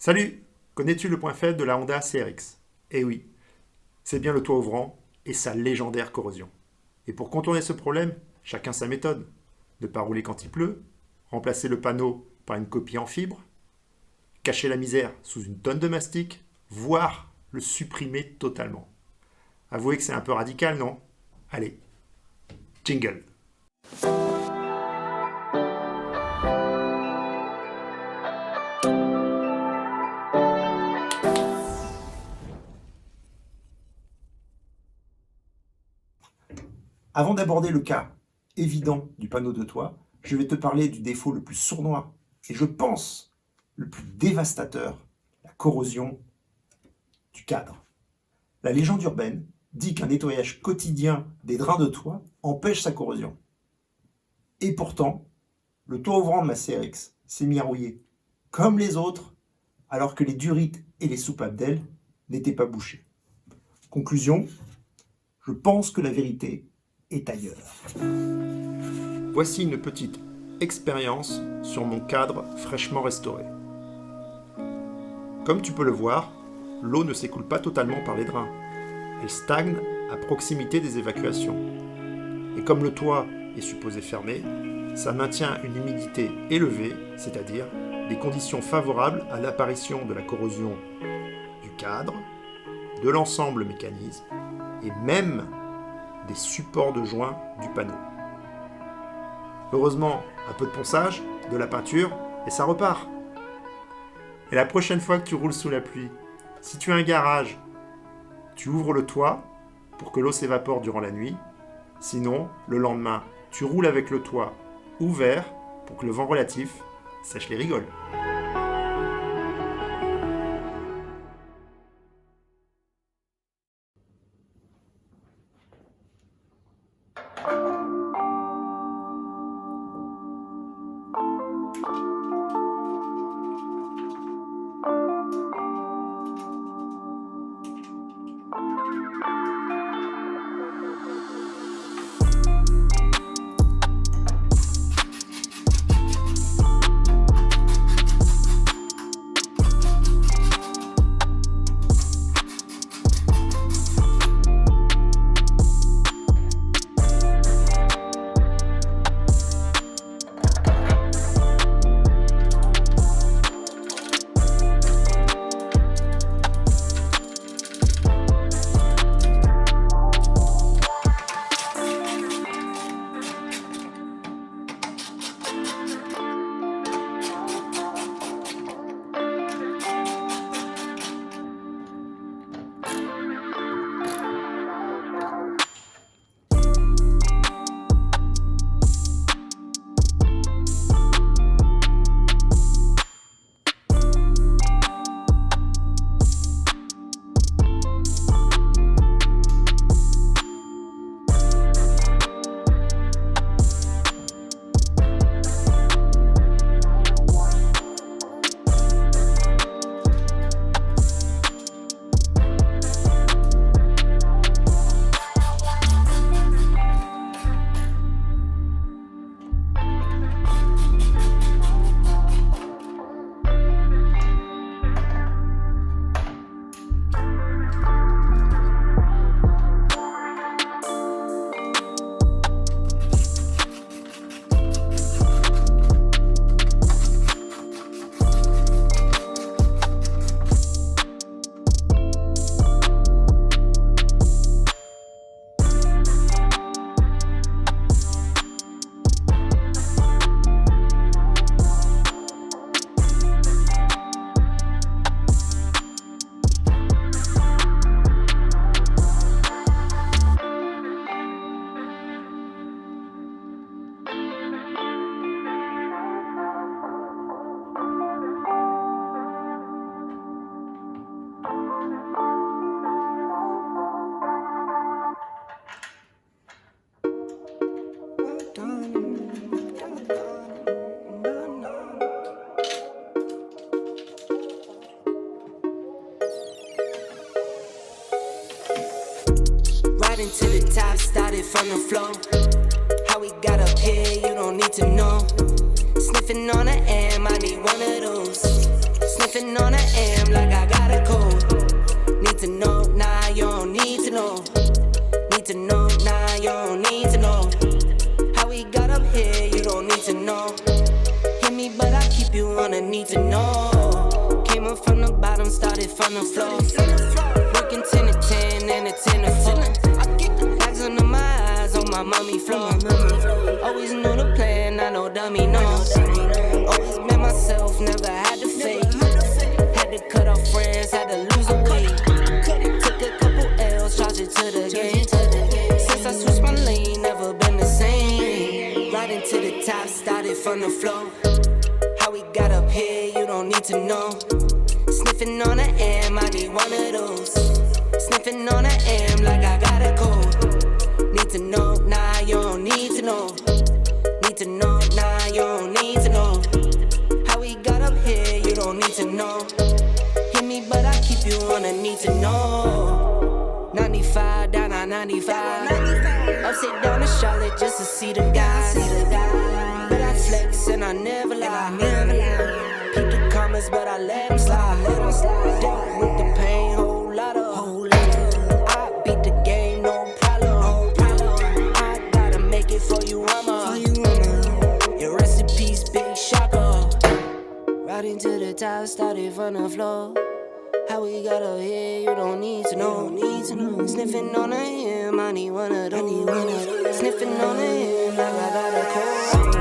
Salut! Connais-tu le point faible de la Honda CRX? Eh oui, c'est bien le toit ouvrant et sa légendaire corrosion. Et pour contourner ce problème, chacun sa méthode. Ne pas rouler quand il pleut, remplacer le panneau par une copie en fibre, cacher la misère sous une tonne de mastic, voire le supprimer totalement. Avouez que c'est un peu radical, non? Allez, jingle! Avant d'aborder le cas évident du panneau de toit, je vais te parler du défaut le plus sournois et je pense le plus dévastateur, la corrosion du cadre. La légende urbaine dit qu'un nettoyage quotidien des drains de toit empêche sa corrosion. Et pourtant, le toit ouvrant de ma CRX s'est mis à rouiller comme les autres, alors que les durites et les soupapes d'aile n'étaient pas bouchées. Conclusion, je pense que la vérité est ailleurs. Voici une petite expérience sur mon cadre fraîchement restauré. Comme tu peux le voir, l'eau ne s'écoule pas totalement par les drains. Elle stagne à proximité des évacuations. Et comme le toit est supposé fermé, ça maintient une humidité élevée, c'est-à-dire des conditions favorables à l'apparition de la corrosion du cadre, de l'ensemble mécanisme et même des supports de joints du panneau. Heureusement, un peu de ponçage, de la peinture, et ça repart. Et la prochaine fois que tu roules sous la pluie, si tu as un garage, tu ouvres le toit pour que l'eau s'évapore durant la nuit. Sinon, le lendemain, tu roules avec le toit ouvert pour que le vent relatif sèche les rigoles. Riding to the top, started from the floor. How we got up here, you don't need to know. Sniffing on the M, I need one of those. Sniffing on the M like I got a cold. Need to know, nah, you don't need to know. Need to know, nah, you don't need to know. How we got up here, you don't need to know. Hit me, but I keep you on a need to know. Came up from the bottom, started from the floor. Working 10 to 10 and a 10 to 4. Bags under my eyes on my mommy floor. Always knew the plan, I know dummy knows. Always been myself, never had to fake. Had to cut off friends, had to lose a weight. Took a couple L's, charged it to the game. Since I switched my lane, never been the same. Riding to the top, started from the floor. How we got up here, you don't need to know. Sniffing on the M, I need one of those. Sniffing on the M like I got a cold. Need to know, nah, you don't need to know. Need to know, nah, you don't need to know. How we got up here, you don't need to know. Hit me, but I keep you on a need to know. 95, down on 95. Upside down to Charlotte just to see the guys. But I flex and I never lie. Peep the comments, but I let them slide. Dealt with the pain, whole lot of. I beat the game, no problem. I gotta make it for you, mama. Your rest in peace, big shocker. Riding to the top, started from the floor. How we got up here, you don't need to know. Sniffing on the hem, I need one of those. Sniffing on the hem, like I got a cold.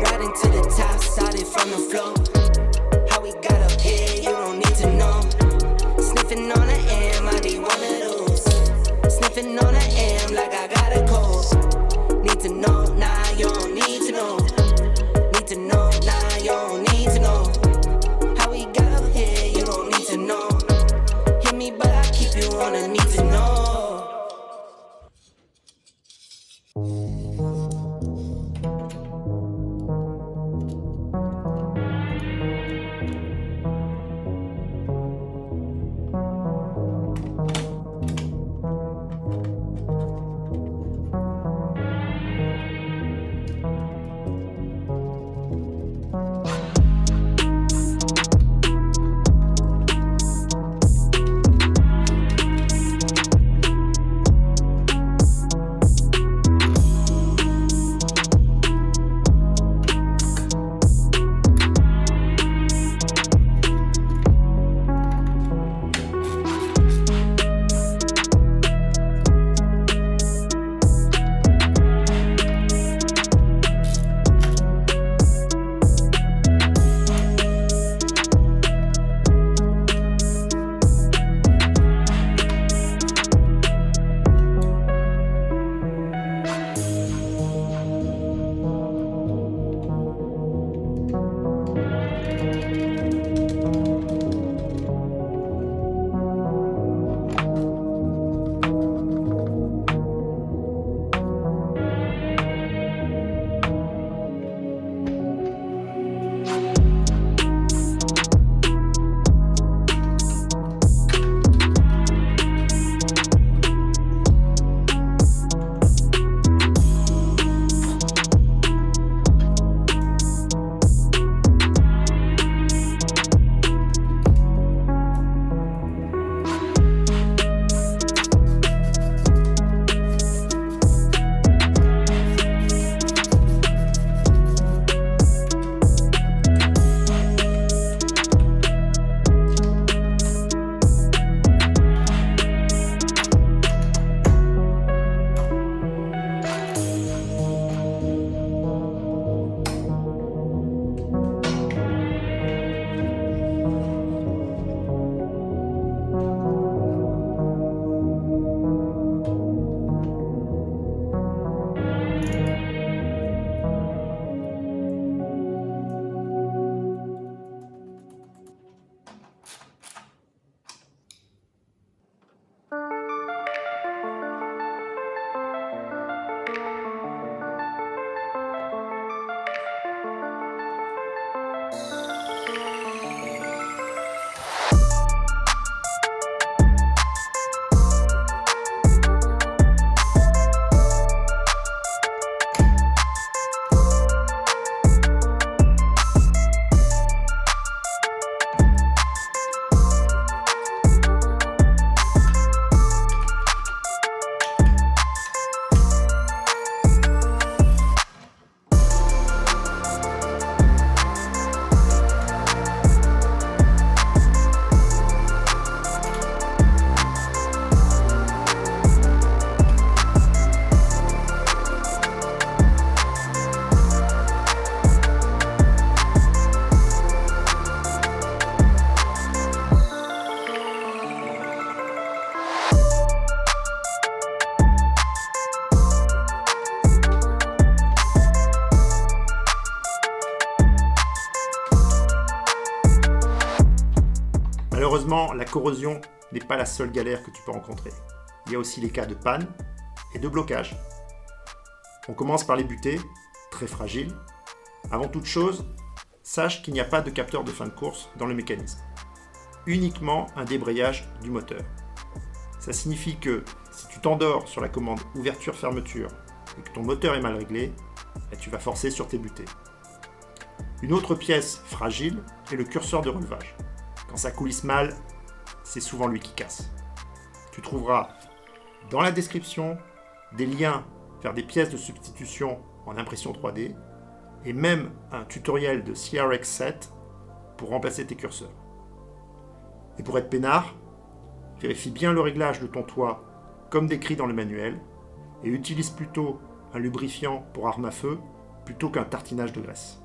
Riding to the top, started from the floor. How we got up here, you don't need to know. Sniffing on the M, I need one of those. Sniffing on the M, like I got a cold. Need to know, nah, you don't need to know. Need to know, nah, you don't need to know. How we got up here, you don't need to know. Hit me, but I keep you on a need to know. Malheureusement, la corrosion n'est pas la seule galère que tu peux rencontrer. Il y a aussi les cas de panne et de blocage. On commence par les butées, très fragiles. Avant toute chose, sache qu'il n'y a pas de capteur de fin de course dans le mécanisme. Uniquement un débrayage du moteur. Ça signifie que si tu t'endors sur la commande ouverture-fermeture et que ton moteur est mal réglé, tu vas forcer sur tes butées. Une autre pièce fragile est le curseur de relevage. Quand ça coulisse mal, c'est souvent lui qui casse. Tu trouveras dans la description des liens vers des pièces de substitution en impression 3D et même un tutoriel de CRX7 pour remplacer tes curseurs. Et pour être peinard, vérifie bien le réglage de ton toit comme décrit dans le manuel et utilise plutôt un lubrifiant pour arme à feu plutôt qu'un tartinage de graisse.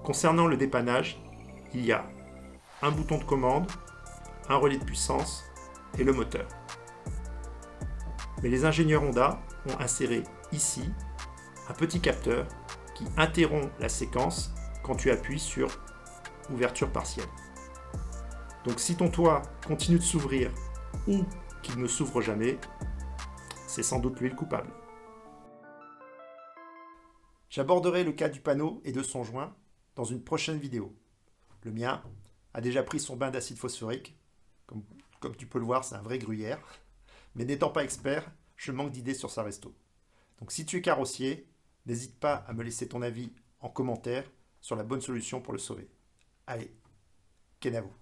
Concernant le dépannage, il y a un bouton de commande, un relais de puissance et le moteur. Mais les ingénieurs Honda ont inséré ici un petit capteur qui interrompt la séquence quand tu appuies sur ouverture partielle. Donc si ton toit continue de s'ouvrir ou qu'il ne s'ouvre jamais, c'est sans doute lui le coupable. J'aborderai le cas du panneau et de son joint dans une prochaine vidéo. Le mien a déjà pris son bain d'acide phosphorique. Comme tu peux le voir, c'est un vrai gruyère. Mais n'étant pas expert, je manque d'idées sur sa resto. Donc si tu es carrossier, n'hésite pas à me laisser ton avis en commentaire sur la bonne solution pour le sauver. Allez, ken à vous.